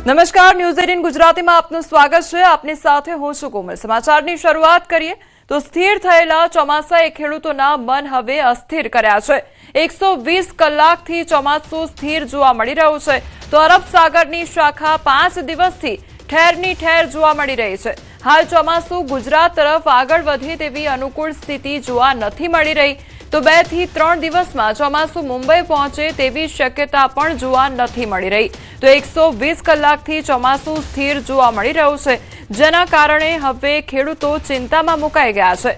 નમસ્કાર, ન્યૂઝ 18 ગુજરાતીમાં આપનું સ્વાગત છે। આપની સાથે હું છું કોમલ। સમાચારની શરૂઆત કરીએ તો સ્થિર થયેલા ચોમાસાએ ખેડૂતોના મન હવે અસ્થિર કર્યા છે। 120 કલાકથી ચોમાસું સ્થિર જોવા મળી રહ્યું છે તો અરબ સાગરની શાખા 5 દિવસથી ઠેરની ઠેર જોવા મળી રહી છે। હાલ ચોમાસું ગુજરાત તરફ આગળ વધે તેવી અનુકૂળ સ્થિતિ જોવા નથી મળી રહી તો 2 થી 3 દિવસમાં ચોમાસું મુંબઈ પહોંચે તેવી શક્યતા પણ જોવા નથી મળી રહી તો 120 કલાકથી ચોમાસું સ્થિર જોવા મળી રહ્યું છે જેના કારણે હવે ખેડૂતો ચિંતામાં મુકાઈ ગયા છે।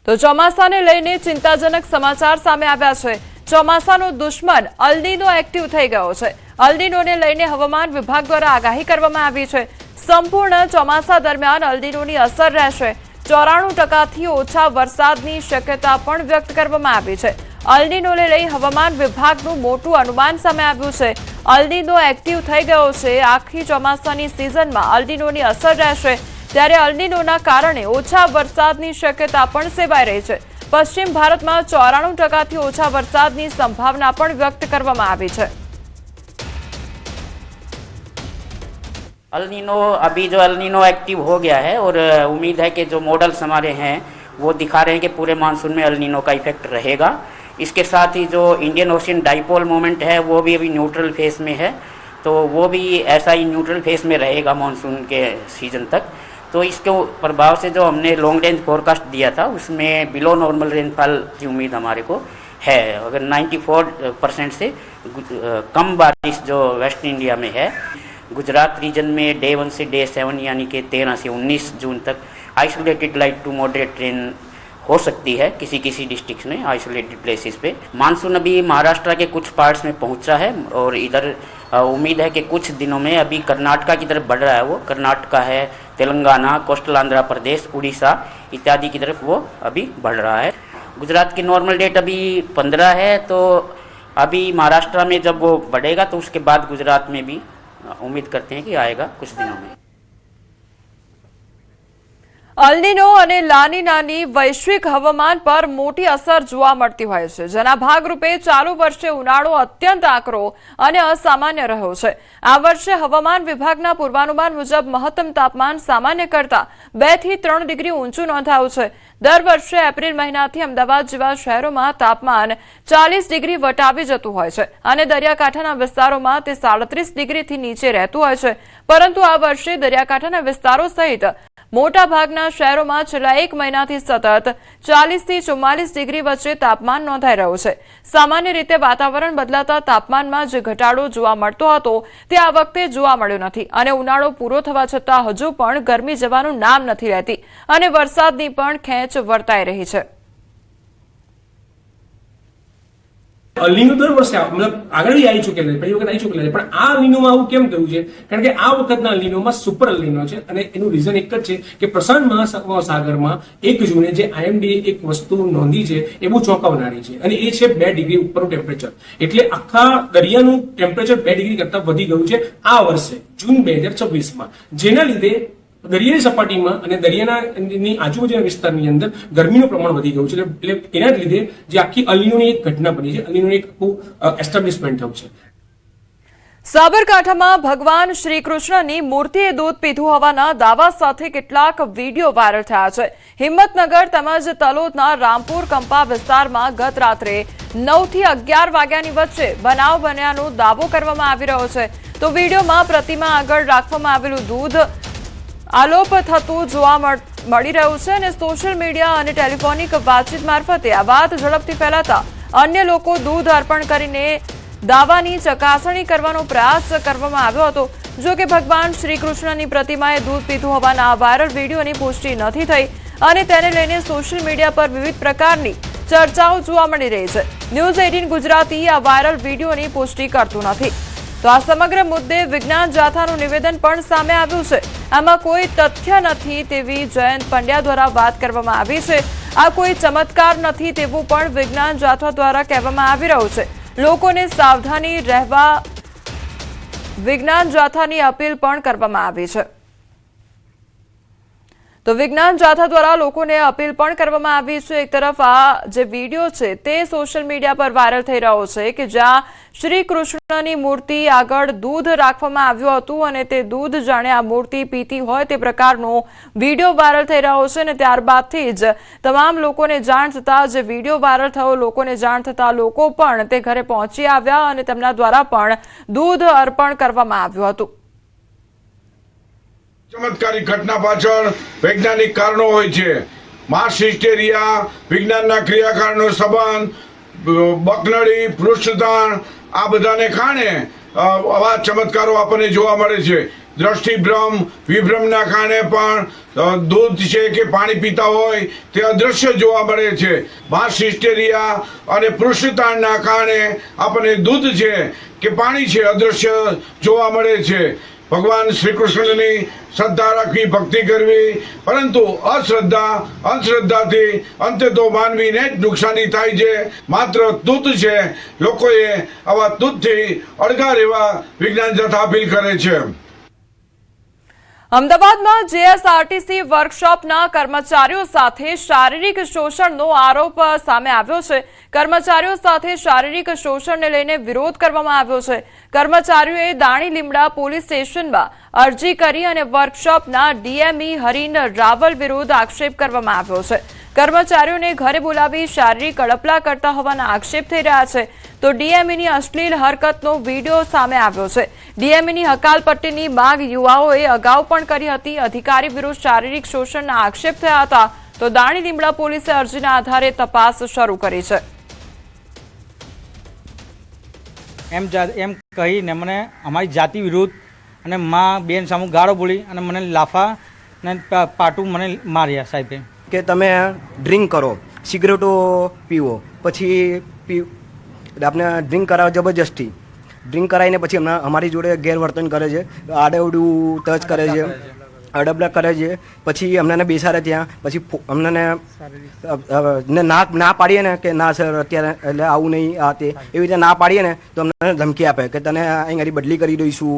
તો ચોમાસાને લઈને ચિંતાજનક સમાચાર સામે આવ્યા છે। ચોમાસાનો દુશ્મન અલ નીનો એક્ટિવ થઈ ગયો છે। અલ નીનોને લઈને હવામાન વિભાગ દ્વારા આગાહી કરવામાં આવી છે। સંપૂર્ણ ચોમાસા દરમિયાન અલ નીનોની અસર રહેશે। 94% ઓછા વરસાદની શક્યતા પણ વ્યક્ત કરવામાં આવી છે। અલ નીનોને લઈ હવામાન વિભાગનું મોટું અનુમાન સામે આવ્યું છે। અલ નીનો એક્ટિવ થઈ ગયો છે। આખી ચોમાસાની સિઝનમાં અલ નીનોની અસર રહેશે ત્યારે અલ નીનોના કારણે ઓછા વરસાદની શક્યતા પણ સેવાઈ રહી છે। પશ્ચિમ ભારતમાં 94% ઓછા વરસાદની સંભાવના પણ વ્યક્ત કરવામાં આવી છે। अल नीनो अभी जो अल नीनो एक्टिव हो गया है और उम्मीद है कि जो मॉडल्स हमारे हैं वो दिखा रहे हैं कि पूरे मानसून में अल नीनो का इफेक्ट रहेगा। इसके साथ ही जो इंडियन ओशियन डाइपोल मोमेंट है वो भी अभी न्यूट्रल फेस में है तो वो भी ऐसा ही न्यूट्रल फेस में रहेगा मानसून के सीजन तक। तो इसके प्रभाव से जो हमने लॉन्ग रेंज फोरकास्ट दिया था उसमें बिलो नॉर्मल रेनफॉल की उम्मीद हमारे को है। अगर 94% से कम बारिश जो वेस्ट इंडिया में है। गुजरात रीजन में डे 1 से डे 7 यानी कि 13 से 19 जून तक isolated light to moderate rain हो सकती है किसी किसी डिस्ट्रिक्ट में आइसोलेटेड प्लेसेस पे। मानसून अभी महाराष्ट्र के कुछ पार्ट्स में पहुंचा है और इधर उम्मीद है कि कुछ दिनों में अभी कर्नाटका की तरफ बढ़ रहा है। वो कर्नाटका है, तेलंगाना, कोस्टल आंध्र प्रदेश, उड़ीसा इत्यादि की तरफ वो अभी बढ़ रहा है। गुजरात की नॉर्मल डेट अभी 15 है तो अभी महाराष्ट्र में जब वो बढ़ेगा तो उसके बाद गुजरात में भी उम्मीद करते हैं कि आएगा कुछ दिनों में। અલ નીનો અને લા નીનાની વૈશ્વિક હવામાન પર મોટી અસર જોવા મળતી હોય છે જેના ભાગરૂપે ચાલુ વર્ષે ઉનાળો અત્યંત આકરો અને અસામાન્ય રહ્યો છે। આ વર્ષે હવામાન વિભાગના પૂર્વાનુમાન મુજબ મહત્તમ તાપમાન સામાન્ય કરતા 2 થી 3 ડિગ્રી ઊંચું નોંધાયું છે। દર વર્ષે એપ્રિલ મહિનાથી અમદાવાદ જેવા શહેરોમાં તાપમાન 40 ડિગ્રી વટાવી જતું હોય છે અને દરિયાકાંઠાના વિસ્તારોમાં તે 37 ડિગ્રીથી નીચે રહેતું હોય છે પરંતુ આ વર્ષે દરિયાકાંઠાના વિસ્તારો સહિત મોટા ભાગના શહેરોમાં છેલ્લા 1 મહિનાથી સતત 40 થી 44 ડિગ્રી વચ્ચે તાપમાન નોંધાઈ રહ્યું છે। સામાન્ય રીતે વાતાવરણ બદલાતા તાપમાનમાં જે ઘટાડો જોવા મળતો હતો તે આ વખતે જોવા મળ્યો નથી અને ઉનાળો પૂરો થવા છતાં હજુ પણ ગરમી જવાનું નામ નથી લેતી અને વરસાદની પણ ખેંચ વર્તાઈ રહી છે। અલ નીનો દર વર્ષે મતલબ આગળ બી આવી ચૂકેલા છે, પહેલી વખત આવી ચૂકેલા છે પણ આ અલ નીનોમાં આવું કેમ થયું છે? કારણ કે આ વખતના અલ નીનોમાં સુપર અલ નીનો છે અને એનું રીઝન એક જ છે કે પ્રશાંત મહાસાગરમાં 1 જૂને જે આઈએમડીએ એક વસ્તુ નોંધી છે એ બહુ ચોંકાવનારી છે અને એ છે 2 ડિગ્રી ઉપરનું ટેમ્પરેચર। એટલે આખા દરિયાનું ટેમ્પરેચર 2 ડિગ્રી કરતા વધી ગયું છે આ વર્ષે જૂન 2026માં, જેના લીધે દરિયાની સપાટીમાં અને દરિયાની આજુબાજુના વિસ્તારની અંદર ગરમીનું પ્રમાણ વધી ગયું છે। એટલે એના લીધે જે આખી અલ નીનોની એક ઘટના બની છે, અલ નીનોનું એક આખું એસ્ટાબ્લિશમેન્ટ થયું છે। સાબરકાંઠામાં ભગવાન શ્રી કૃષ્ણની મૂર્તિએ દૂધ પીધું હોવાના દાવા સાથે કેટલાક વિડીયો વાયરલ થયા છે। હિંમતનગર તેમજ તલોદના રામપુર કંપા વિસ્તારમાં ગત રાત્રે 9 થી 11 વાગ્યાની વચ્ચે બનાવ બન્યાનો દાવો કરવામાં આવી રહ્યો છે તો વિડીયોમાં પ્રતિમા આગળ રાખવામાં આવેલું દૂધ આલોપ થતું જોવા મળી રહ્યું છે અને સોશિયલ મીડિયા અને ટેલિફોનિક વાતચીત મારફતે આ વાત ઝડપથી ફેલાતા અન્ય લોકો દૂધ અર્પણ કરીને દાવાની ચકાસણી કરવાનો પ્રયાસ કરવામાં આવ્યો હતો। જો કે ભગવાન શ્રી કૃષ્ણની પ્રતિમાએ દૂધ પીધું હોવાના આ વાયરલ વિડીયોની પુષ્ટિ નથી થઈ અને તેને લઈને સોશિયલ મીડિયા પર વિવિધ પ્રકારની ચર્ચાઓ જોવા મળી રહી છે। ન્યૂઝ 18 ગુજરાતી આ વાયરલ વિડીયોની પુષ્ટિ કરતું નથી તો આ સમગ્ર મુદ્દે વિજ્ઞાન જાથાનું નિવેદન પણ સામે આવ્યું છે। આમાં કોઈ તથ્ય નથી તેવી જયંત પંડ્યા દ્વારા વાત કરવામાં આવી છે। આ કોઈ ચમત્કાર નથી તેવું પણ વિજ્ઞાન જાથા દ્વારા કહેવામાં આવી રહ્યું છે। લોકોને સાવધાની રહેવા વિજ્ઞાન જાથાની અપીલ પણ કરવામાં આવી છે। તો વિજ્ઞાન જાથા દ્વારા લોકોને અપીલ પણ કરવામાં આવી છે। એક તરફ આ જે વિડીયો છે તે સોશિયલ મીડિયા પર વાયરલ થઈ રહ્યો છે કે જ્યાં શ્રી કૃષ્ણની મૂર્તિ આગળ દૂધ રાખવામાં આવ્યું હતું અને તે દૂધ જાણે આ મૂર્તિ પીતી હોય તે પ્રકારનો વિડીયો વાયરલ થઈ રહ્યો છે અને ત્યારબાદથી જ તમામ લોકોને જાણ થતાં જે વિડીયો વાયરલ થયો લોકોને જાણ થતાં લોકો પણ તે ઘરે પહોંચી આવ્યા અને તેમના દ્વારા પણ દૂધ અર્પણ કરવામાં આવ્યું હતું। ચમત્કારિક ઘટના પાછળ વૈજ્ઞાનિક કારણો હોય છે। માસ હિસ્ટેરિયા, વિજ્ઞાનના ક્રિયાકારનો સંબંધ, બકનડી, પૃષ્ઠતાણ આ બધાને કારણે આવા ચમત્કારો આપણને જોવા મળે છે। દ્રષ્ટિભ્રમ, વિભ્રમના કારણે પણ દૂધ છે કે પાણી પીતા હોય તે અદ્રશ્ય જોવા મળે છે। માસ હિસ્ટેરિયા અને પૃષ્ઠતાણના કારણે આપણને દૂધ છે કે પાણી છે અદ્રશ્ય જોવા મળે છે। ભગવાન શ્રી કૃષ્ણની શ્રદ્ધા રાખવી, ભક્તિ કરવી, પરંતુ અંધશ્રદ્ધાથી અંતે તો માનવીને જ નુકસાની થાય છે। માત્ર દૂધ છે, લોકોએ આવા દૂધથી અળગા રહેવા વિજ્ઞાન જાથા અપીલ કરે છે। અમદાવાદમાં જેએસઆરટીસી વર્કશોપના કર્મચારીઓ સાથે શારીરિક શોષણનો આરોપ સામે આવ્યો છે। કર્મચારીઓ સાથે શારીરિક શોષણને લઈને વિરોધ કરવામાં આવ્યો છે। કર્મચારીઓએ દાણી લીમડા પોલીસ સ્ટેશનમાં અરજી કરી અને વર્કશોપના ડીએમઈ હરીન રાવલ વિરુદ્ધ આક્ષેપ કરવામાં આવ્યો છે। કર્મચારીઓને ઘરે બોલાવી શારીરિક અડપલા કરતા હોવાના આક્ષેપ થઈ રહ્યા છે। તો ડીએમઈની અશ્લીલ હરકતનો વિડીયો સામે આવ્યો છે। ડીએમઈની હકાલપટ્ટીની માંગ યુવાઓએ અગાઉ પણ કરી હતી। અધિકારી વિરુદ્ધ શારીરિક શોષણના આક્ષેપ થયા હતા તો દાણી લીમડા પોલીસે અરજીના આધારે તપાસ શરૂ કરી છે। એમ કહીને મને અમારી જાતિ વિરુદ્ધ અને માં બેન સામું ગાળો બોલી અને મને લાફા ને પાટું મને માર્યા સાહેબે કે તમે ડ્રિંક કરો, સિગરેટો પીવો, પછી આપણે ડ્રિંક કરાવો જબરજસ્તી ડ્રિંક કરાવીને પછી અમારી જોડે ગેરવર્તન કરે છે, આડેવડું ટચ કરે છે, અડબડા કરે છે। પછી અમને બેસાડે ત્યાં, પછી અમને ના પાડીએ ને કે ના સર અત્યારે એટલે આવું નહીં આ તે એવી રીતે ના પાડીએ ને તો અમને ધમકી આપે કે તને અહીં બદલી કરી દઈશું।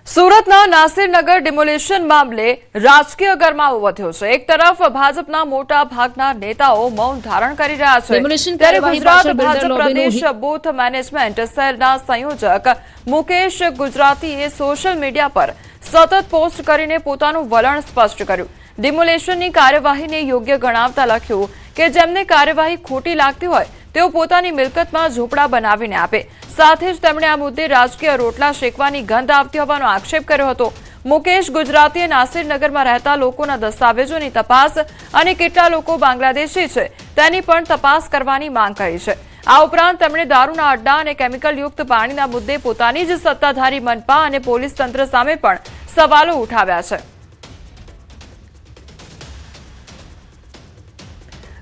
સુરતના નાસિરનગર ડિમોલિશન મામલે રાજકીય ગરમાવો વધ્યો છે। એક તરફ ભાજપના મોટા ભાગના નેતાઓ મૌન ધારણ કરી રહ્યા છે, ત્યારે ગુજરાત ભાજપ પ્રદેશ બૂથ મેનેજમેન્ટ સેલના સંયોજક મુકેશ ગુજરાતીએ સોશિયલ મીડિયા પર સતત પોસ્ટ કરીને પોતાનું વલણ સ્પષ્ટ કર્યું। ડિમોલિશનની કાર્યવાહીને યોગ્ય ગણાવતા લખ્યું કે જેમને કાર્યવાહી ખોટી લાગતી હોય તેઓ પોતાની મિલકતમાં ઝૂંપડા બનાવીને આપે। સાથે જ તેમણે આ મુદ્દે રાજકીય રોટલા શેકવાની ગંધ આવતી હોવાનો આક્ષેપ કર્યો હતો। મુકેશ ગુજરાતીએ નાસિરનગરમાં રહેતા લોકોના દસ્તાવેજોની તપાસ અને કેટલા લોકો બાંગ્લાદેશી છે તેની પણ તપાસ કરવાની માંગ કરી છે। આ ઉપરાંત તેમણે દારૂના અડ્ડા અને કેમિકલયુક્ત પાણીના મુદ્દે પોતાની જ સત્તાધારી મનપા અને પોલીસ તંત્ર સામે પણ સવાલો ઉઠાવ્યા છે।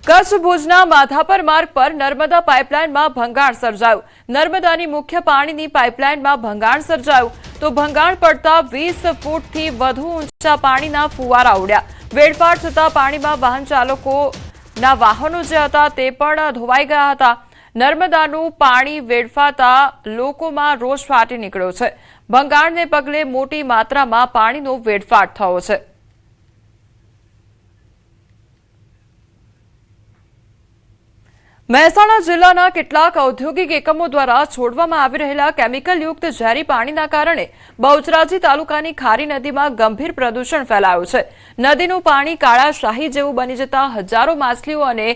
કચ્છ ભુજના માધાપર માર્ગ પર નર્મદા પાઇપલાઇનમાં ભંગાણ સર્જાયું। નર્મદાની મુખ્ય પાણીની પાઇપલાઇનમાં ભંગાણ સર્જાયું તો ભંગાણ પડતા 20 ફૂટથી વધુ ઊંચા પાણીના ફુવારા ઉડ્યા। વેડફાટ થતા પાણીમાં વાહન ચાલકોના વાહનો જે હતા તે પણ ધોવાઈ ગયા હતા। નર્મદાનું પાણી વેડફાતા લોકોમાં રોષ ફાટી નીકળ્યો છે। ભંગાણને પગલે મોટી માત્રામાં પાણીનો વેડફાટ થયો છે। મહેસાણા જિલ્લાના કેટલાક ઔદ્યોગિક એકમો દ્વારા છોડવામાં આવી રહેલા કેમિકલયુક્ત ઝેરી પાણીના કારણે બહુચરાજી તાલુકાની ખારી નદીમાં ગંભીર પ્રદૂષણ ફેલાયું છે। નદીનું પાણી કાળા શાહી જેવું બની જતા હજારો માછલીઓ અને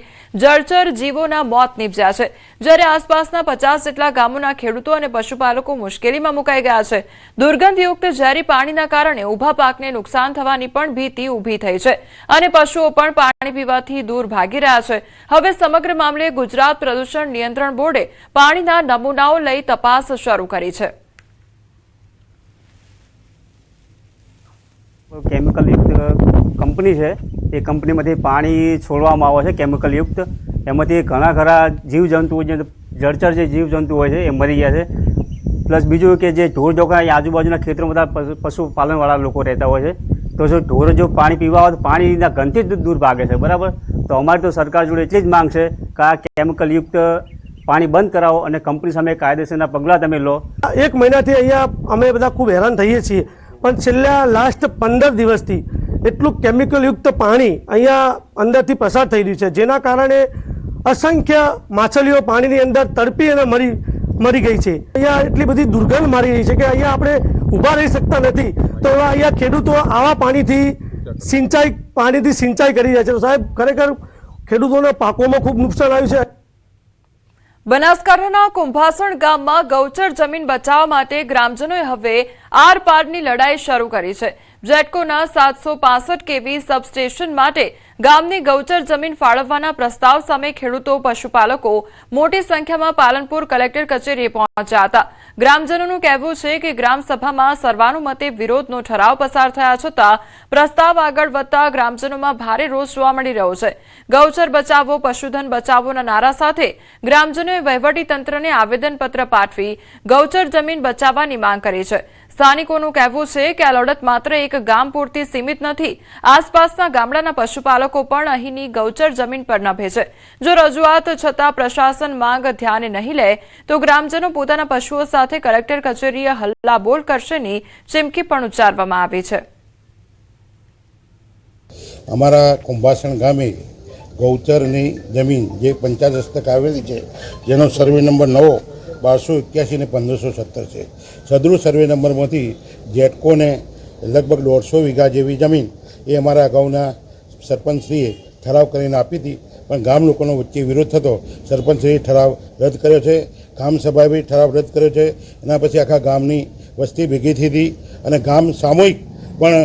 જળચર જીવોના મોત નીપજ્યા છે, જ્યારે આસપાસના 50 જેટલા ગામોના ખેડૂતો અને પશુપાલકો મુશ્કેલીમાં મુકાઈ ગયા છે। દુર્ગંધયુક્ત ઝેરી પાણીના કારણે ઊભા પાકને નુકસાન થવાની પણ ભીતિ ઊભી થઈ છે અને પશુઓ પણ પાણી પીવાથી દૂર ભાગી રહ્યા છે। હવે સમગ્ર મામલે ગુજરાત પ્રદૂષણ નિયંત્રણ બોર્ડે પાણીના નમૂનાઓ લઈ તપાસ શરૂ કરી છે। કેમિકલયુક્ત કંપની છે, એ કંપનીમાંથી પાણી છોડવામાં આવે છે કેમિકલયુક્ત। એમાંથી ઘણા ખરા જીવજંતુઓ જે જળચર જે જીવજંતુ હોય છે એ મરી ગયા છે। પ્લસ બીજું કે જે ઢોર ઢોકરા આજુબાજુના ખેતરમાં બધા પશુપાલનવાળા લોકો રહેતા હોય છે, તો જો ઢોર જો પાણી પીવા હોય તો પાણીના ગંધથી જ દૂર ભાગે છે, બરાબર। તો અમારી તો સરકાર જોડે એટલી જ માંગ છે કે આ કેમિકલયુક્ત પાણી બંધ કરાવો અને કંપની સામે કાયદેસરના પગલાં તમે લો। એક મહિનાથી અહીંયા અમે બધા ખૂબ હેરાન થઈએ છીએ, પણ છેલ્લા લાસ્ટ 15 દિવસથી એટલું કેમિકલયુક્ત પાણી અહીંયા અંદરથી પસાર થઈ રહ્યું છે, જેના કારણે અસંખ્ય માછલીઓ પાણીની અંદર તડપી અને મરી ગઈ છે. અહીંયા એટલી બધી દુર્ગંધ મારી રહી છે કે અહીંયા આપણે ઊભા રહી શકતા નથી. તો અહીંયા ખેડૂતો આવા પાણીથી સિંચાઈ કરી રહ્યા છે. તો સાહેબ, ખરેખર ખેડૂતોના પાકોમાં ખૂબ નુકસાન આવ્યું છે. બનાસકાંઠાના કુંભાસણ ગામમાં ગૌચર જમીન બચાવવા માટે ગ્રામજનોએ હવે આર પારની લડાઈ શરૂ કરી છે. જેટકોના 765 કેવી સબસ્ટેશન માટે ગામની ગૌચર જમીન ફાળવવાના પ્રસ્તાવ સામે ખેડૂતો, પશુપાલકો મોટી સંખ્યામાં પાલનપુર કલેક્ટર કચેરીએ પહોંચ્યા હતા. ગ્રામજનોનું કહેવું છે કે ગ્રામસભામાં સર્વાનુમતે વિરોધનો ઠરાવ પસાર થયા છતાં પ્રસ્તાવ આગળ વધતા ગ્રામજનોમાં ભારે રોષ જોવા મળી રહ્યો છે. ગૌચર બચાવો, પશુધન બચાવોના નારા સાથે ગ્રામજનોએ વહીવટીતંત્રને આવેદનપત્ર પાઠવી ગૌચર જમીન બચાવવાની માંગ કરી છે. સ્થાનિકોનું કહેવું છે કે આ લડત માત્ર એક ગામ પૂરતી સીમિત નથી. આસપાસના ગામડાના પશુપાલકો પણ અહીંની ગૌચર જમીન પર નભે છે. જો રજૂઆત છતાં પ્રશાસન માંગ ધ્યાને નહીં લે તો ગ્રામજનો પોતાના પશુઓ સાથે કલેક્ટર કચેરીએ હલ્લાબોલ કરશેની ચીમકી પણ ઉચ્ચારવામાં આવી છે. અમારા કુંભાસણ ગામે ગૌચરની જમીન જે પંચાયત હસ્તક આવેલી છે, જેનો સર્વે નંબર 9 1281 ને 1570 છે. સદરૂ સર્વે નંબરમાંથી જેટકોને લગભગ 150 વીઘા જેવી જમીન એ અમારા અગાઉના સરપંચશ્રીએ ઠરાવ કરીને આપી હતી, પણ ગામ લોકોનો વચ્ચે વિરોધ થતો સરપંચશ્રીએ ઠરાવ રદ કર્યો છે. ગ્રામસભાએ બી ઠરાવ રદ કર્યો છે. એના પછી આખા ગામની વસ્તી ભેગી થઈ હતી અને ગામ સામૂહિક પણ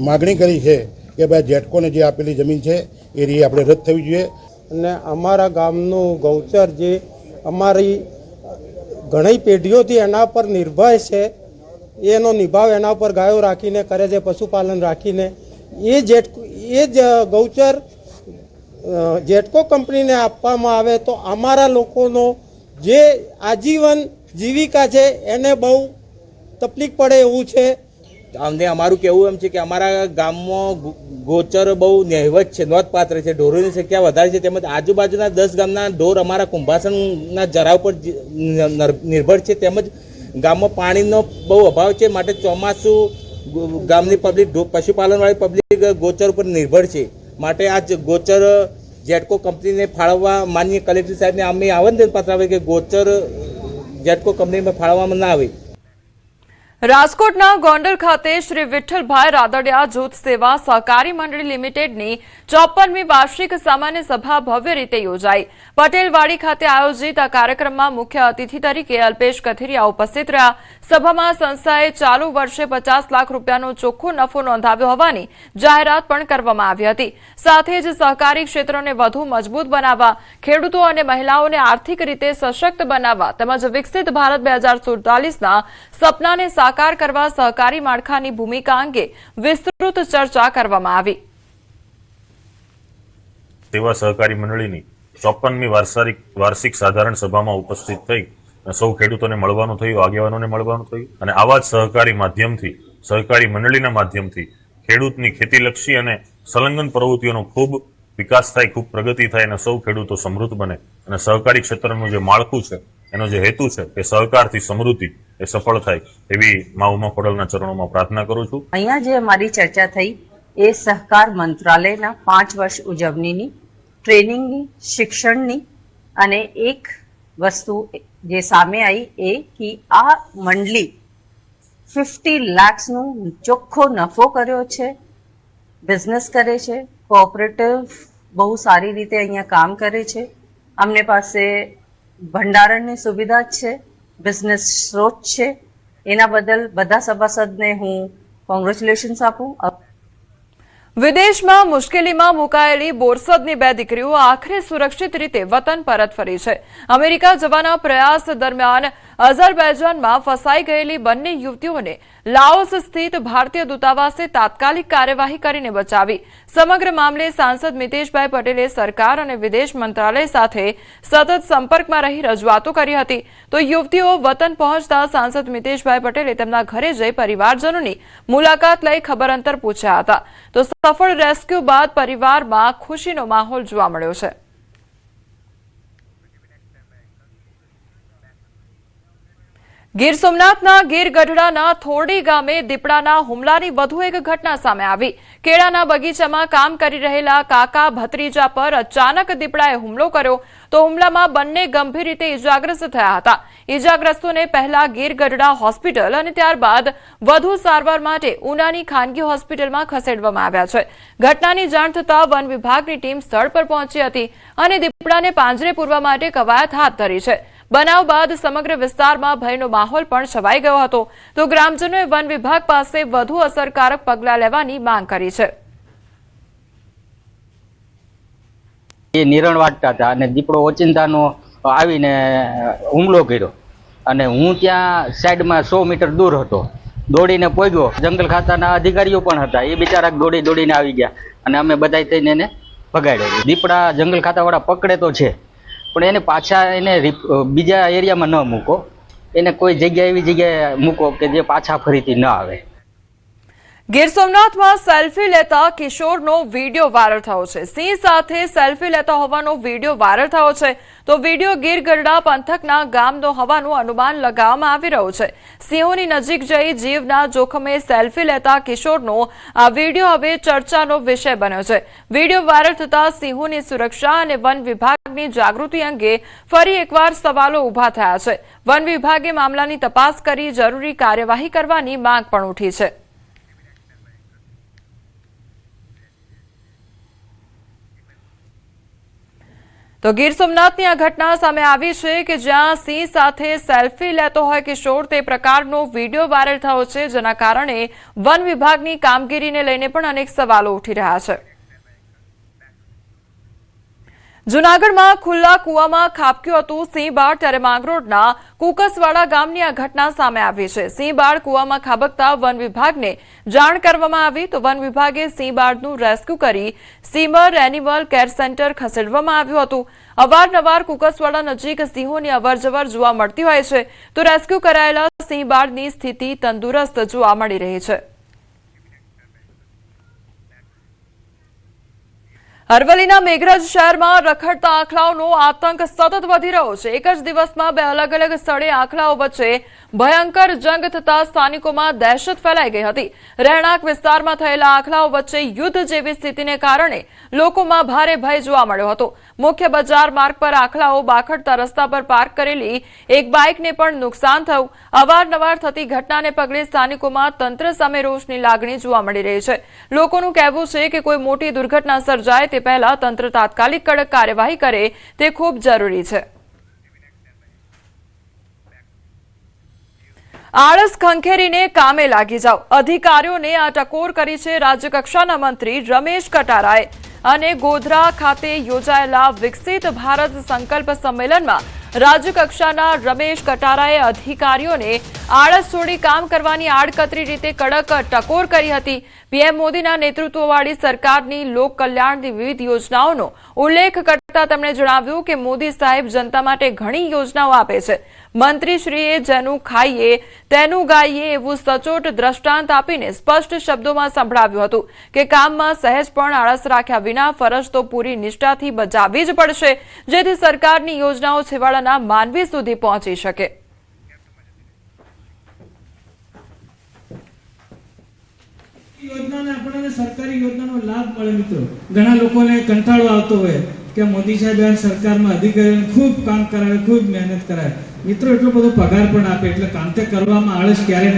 માગણી કરી છે કે ભાઈ જેટકોને જે આપેલી જમીન છે એ રીતે આપણે રદ થવી જોઈએ. અને અમારા ગામનું ગૌચર જે અમારી ઘણી પેઢીઓથી એના પર નિર્ભર છે, એનો નિભાવ એના પર ગાયો રાખીને કરે છે, પશુપાલન રાખીને. એ જ ગૌચર જેટકો કંપનીને આપવામાં આવે તો અમારા લોકોનો જે આજીવન જીવિકા છે એને બહુ તકલીફ પડે એવું છે. અમને અમારું કહેવું એમ છે કે અમારા ગામમાં ગોચર બહુ નહિવત છે, નોંધપાત્ર છે. ઢોરોની સંખ્યા વધારે છે, તેમજ આજુબાજુના 10 ગામના ઢોર અમારા કુંભાસણના જરાવ પર નિર્ભર છે. તેમજ ગામમાં પાણીનો બહુ અભાવ છે, માટે ચોમાસું ગામની પબ્લિક, પશુપાલનવાળી પબ્લિક ગોચર ઉપર નિર્ભર છે. માટે આ ગોચર જેટકો કંપનીને ફાળવવા માનનીય કલેક્ટર સાહેબને અમે આવેદનપત્ર આપે કે ગોચર જેટકો કંપનીમાં ફાળવવામાં ના આવે. રાજકોટના ગોંડલ ખાતે શ્રી વિઠ્ઠલભાઈ રાદડિયા જૂથ સેવા સહકારી મંડળી લિમિટેડની 54મી વાર્ષિક સામાન્ય સભા ભવ્ય રીતે યોજાઈ. પટેલવાડી ખાતે આયોજિત આ કાર્યક્રમમાં મુખ્ય અતિથિ તરીકે અલ્પેશ કથિરિયા ઉપસ્થિત રહ્યા. સભામાં સંસ્થાએ ચાલુ વર્ષે 50 લાખ રૂપિયાનો ચોખ્ખો નફો નોંધાવ્યો હોવાની જાહેરાત પણ કરવામાં આવી હતી. સાથે જ સહકારી ક્ષેત્રને વધુ મજબૂત બનાવવા, ખેડૂતો અને મહિલાઓને આર્થિક રીતે સશક્ત બનાવવા તેમજ વિકસિત ભારત 2047ના સપનાને સાકાર કરવા સહકારી માળખાની ભૂમિકા અંગે વિસ્તૃત ચર્ચા કરવામાં આવી. સેવા સહકારી મંડળીની 54મી વાર્ષિક સાધારણ સભામાં ઉપસ્થિત થઈ સૌ ખેડૂતોને મળવાનું થયું, આગેવાનોને મળવાનું થયું અને આવા જ સહકારી માધ્યમથી, સહકારી મંડળીના માધ્યમથી ખેડૂતની ખેતીલક્ષી અને સંલગ્ન પ્રવૃત્તિઓનો ખૂબ વિકાસ થાય, ખૂબ પ્રગતિ થાય અને સૌ ખેડૂતો સમૃદ્ધ બને અને સહકારી ક્ષેત્રનું જે માળખું છે, એનો જે હેતુ છે કે સહકારથી સમૃદ્ધિ એ સફળ થાય એવી મા ઉમા ખોડલના ચરણોમાં પ્રાર્થના કરું છું. અહીંયા જે અમારી ચર્ચા થઈ એ સહકાર મંત્રાલયના 5 વર્ષ ઉજવણીની, ટ્રેનિંગની, શિક્ષણની અને એક વસ્તુ જે સામે આવી એ કે આ મંડળી 50 લાખનો ચોખ્ખો નફો કર્યો છે, બિઝનેસ કરે છે, કોઓપરેટિવ બહુ સારી રીતે અહીંયા કામ કરે છે. અમને પાસે ભંડારણની સુવિધા છે, બિઝનેસ સ્ત્રોત છે. એના બદલ બધા સભાસદને હું કોંગ્રેચ્યુલેશન્સ આપું. વિદેશમાં મુશ્કેલીમાં મુકાયેલી બોરસદની 2 દીકરીઓ આખરે સુરક્ષિત રીતે વતન પરત ફરી છે. અમેરિકા જવાના પ્રયાસ દરમિયાન અઝરબૈજાનમાં ફસાઈ ગયેલી બંને યુવતીઓને લાઓસ સ્થિત ભારતીય દૂતાવાસે તાત્કાલિક કાર્યવાહી કરીને બચાવી. સમગ્ર મામલે સાંસદ મિતેશભાઈ પટેલે સરકાર અને વિદેશ મંત્રાલય સાથે સતત સંપર્કમાં રહી રજૂઆતો કરી હતી. તો યુવતીઓ વતન પહોંચતા સાંસદ મિતેશભાઈ પટેલે તેમના ઘરે જઈ પરિવારજનોની મુલાકાત લઈ ખબરઅંતર પૂછ્યા હતા. તો સફળ રેસ્ક્યુ બાદ પરિવારમાં ખુશીનો માહોલ જોવા મળ્યો છે. ગીર સોમનાથના ગીર ગઢડાના થોરડી ગામે દીપડાના હુમલાની વધુ એક ઘટના સામે આવી. કેળાના બગીચામાં કામ કરી રહેલા કાકા ભત્રીજા પર અચાનક દીપડાએ હુમલો કર્યો તો હુમલામાં બંને ગંભીર રીતે ઇજાગ્રસ્ત થયા હતા. ઇજાગ્રસ્તોને પહેલા ગીર ગઢડા હોસ્પિટલ અને ત્યારબાદ વધુ સારવાર માટે ઉનાની ખાનગી હોસ્પિટલમાં ખસેડવામાં આવ્યા છે. ઘટનાની જાણ થતાં વન વિભાગની ટીમ સ્થળ પર પહોંચી હતી અને દીપડાને પાંજરે પૂરવા માટે કવાયત હાથ ધરી છે. બનાવ બાદ સમગ્ર વિસ્તારમાં ભયનો માહોલ પણ છવાઈ ગયો હતો તો ગ્રામજનોએ વન વિભાગ પાસે વધુ અસરકારક પગલાં લેવાની માંગ કરી છે. એ નિરણ વાટતા હતા અને દીપડો ઓચિંતાનો આવીને હુમલો કર્યો અને હું ત્યાં સાઈડમાં 100 મીટર દૂર હતો. દોડીને પહોંચ્યો. જંગલ ખાતાના અધિકારીઓ પણ હતા. એ બિચારા દોડીને આવી ગયા અને અમે બધા થઈને એને ભગાડ્યો. દીપડા જંગલ ખાતાવાળા પકડે તો છે પણ એને પાછા બીજા એરિયામાં ન મૂકો. એને કોઈ જગ્યા એવી જગ્યાએ મૂકો કે જે પાછા ફરીથી ન આવે. ગીર સોમનાથમાં સેલ્ફી લેતા કિશોરનો વિડીયો વાયરલ થયો છે. સિંહ સાથે સેલ્ફી લેતા હોવાનો વિડીયો વાયરલ થયો છે તો વિડીયો ગીર ગઢડા પંથકના ગામનો હોવાનું અનુમાન લગાવવામાં આવી રહ્યું છે. સિંહોની નજીક જઈ જીવના જોખમે સેલ્ફી લેતા કિશોરનો આ વિડીયો હવે ચર્ચાનો વિષય બન્યો છે. વિડીયો વાયરલ થતા સિંહોની સુરક્ષા અને વન વિભાગની જાગૃતિ અંગે ફરી એકવાર સવાલો ઉભા થયા છે. વન વિભાગે મામલાની તપાસ કરી જરૂરી કાર્યવાહી કરવાની માંગ પણ ઉઠી છે. તો ગીર સોમનાથની આ ઘટના સામે આવી છે કે જ્યાં સિંહ સાથે સેલ્ફી લેતો હોય કિશોર તે પ્રકારનો વિડીયો વાયરલ થયો છે જેના કારણે વન વિભાગની કામગીરીને લઈને પણ અનેક સવાલો ઉઠી રહ્યા છે. જૂનાગઢમાં ખુલ્લા કૂવામાં ખાબક્યું હતું સિંહબાળ ત્યારે માંગરોળના કુકસવાડા ગામની આ ઘટના સામે આવી છે. સિંહબાળ કૂવામાં ખાબકતા વન વિભાગને જાણ કરવામાં આવી તો વન વિભાગે સિંહબાળનું રેસ્ક્યુ કરી સીમર એનિમલ કેર સેન્ટર ખસેડવામાં આવ્યું હતું. અવારનવાર કુકસવાડા નજીક સિંહોની અવરજવર જોવા મળતી હોય છે તો રેસ્ક્યુ કરાયેલા સિંહબાળની સ્થિતિ તંદુરસ્ત જોવા મળી રહી છે. અરવલ્લીના મેઘરજ શહેરમાં રખડતા આંખલાઓનો આતંક સતત વધી રહ્યો છે. એક જ દિવસમાં 2 અલગ અલગ સ્થળે આંખલાઓ વચ્ચે ભયંકર જંગ થતા સ્થાનિકોમાં દહેશત ફેલાઈ ગઈ હતી. રહેણાંક વિસ્તારમાં થયેલા આંખલાઓ વચ્ચે યુદ્ધ જેવી સ્થિતિને કારણે લોકોમાં ભારે ભય જોવા મળ્યો હતો. મુખ્ય બજાર માર્ગ પર આંખલાઓ બાખડતા રસ્તા પર પાર્ક કરેલી એક બાઇકને પણ નુકસાન થયું. અવારનવાર થતી ઘટનાને પગલે સ્થાનિકોમાં તંત્ર સામે રોષની લાગણી જોવા મળી રહી છે. લોકોનું કહેવું છે કે કોઈ મોટી દુર્ઘટના સર્જાય તે પહેલા તંત્ર તાત્કાલિક કડક કાર્યવાહી કરે તે ખૂબ જરૂરી છે. આળસ ખંખેરીને કામે લાગી જાઓ. અધિકારીઓને આ ટકોર કરી છે રાજ્યકક્ષાના મંત્રી રમેશ કટારાએ અને ગોધરા ખાતે યોજાયેલા વિકસિત ભારત સંકલ્પ સંમેલનમાં રાજ્યકક્ષાના રમેશ કટારાએ અધિકારીઓને આળસ છોડી કામ કરવાની આડકતરી રીતે કડક ટકોર કરી હતી. પીએમ મોદીના નેતૃત્વવાળી સરકારની લોક કલ્યાણની વિવિધ યોજનાઓનો ઉલ્લેખ કરતા તેમણે જણાવ્યું કે મોદી સાહેબ જનતા માટે ઘણી યોજનાઓ આપે છે. મંત્રીશ્રીએ જેનું ખાઈએ તેનું ગાઈએ એવું સચોટ દ્રષ્ટાંત આપીને સ્પષ્ટ શબ્દોમાં સંભળાવ્યું હતું કે કામમાં સહેજ પણ આળસ રાખ્યા વિના ફરજ તો પૂરી નિષ્ઠાથી બજાવવી જ પડશે જેથી સરકારની યોજનાઓ છેવાડાના માનવી સુધી પહોંચી શકે. યોજનાને આપણને સરકારી યોજનાનો લાભ મળે. મિત્રો ઘણા લોકોને કંટાળો આવતો હોય કે મોદી સાહેબ સરકારમાં અધિકારીઓને ખૂબ કામ કરાવે, ખૂબ મહેનત કરાવે. મિત્રો એટલો બધો પગાર પણ આપે એટલે કામ તે કરવામાં આળસ ક્યારે